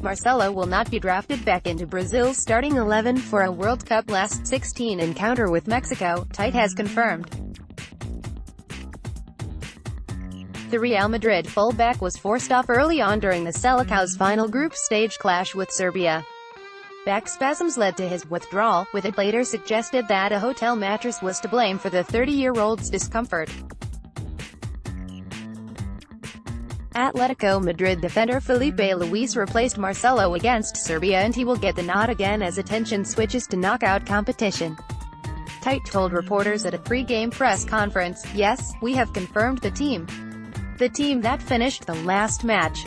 Marcelo will not be drafted back into Brazil's starting 11 for a World Cup last 16 encounter with Mexico, Tite has confirmed. The Real Madrid fullback was forced off early on during the Selecao's final group stage clash with Serbia. Back spasms led to his withdrawal, with it later suggested that a hotel mattress was to blame for the 30-year-old's discomfort. Atletico Madrid defender Felipe Luis replaced Marcelo against Serbia, and he will get the nod again as attention switches to knockout competition. Tite told reporters at a pre-game press conference, "Yes, we have confirmed the team. The team that finished the last match.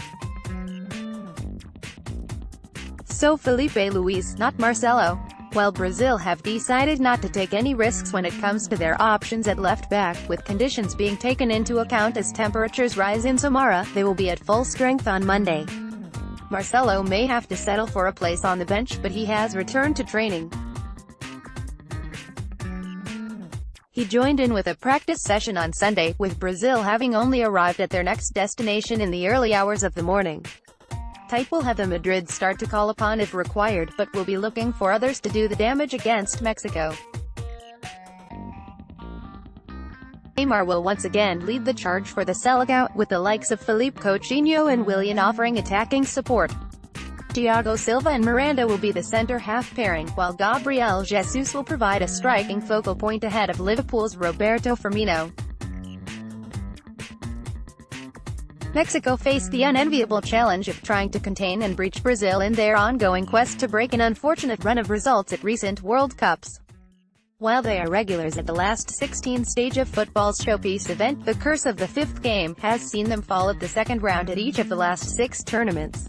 So Felipe Luis, not Marcelo." While Brazil have decided not to take any risks when it comes to their options at left back, with conditions being taken into account as temperatures rise in Samara, they will be at full strength on Monday. Marcelo may have to settle for a place on the bench, but he has returned to training. He joined in with a practice session on Sunday, with Brazil having only arrived at their next destination in the early hours of the morning. Tite will have the Madrid start to call upon if required, but will be looking for others to do the damage against Mexico. Neymar will once again lead the charge for the Selecao, with the likes of Philippe Coutinho and Willian offering attacking support. Thiago Silva and Miranda will be the centre-half pairing, while Gabriel Jesus will provide a striking focal point ahead of Liverpool's Roberto Firmino. Mexico face the unenviable challenge of trying to contain and breach Brazil in their ongoing quest to break an unfortunate run of results at recent World Cups. While they are regulars at the last 16 stage of football's showpiece event, the curse of the fifth game has seen them fall at the second round at each of the last 6 tournaments.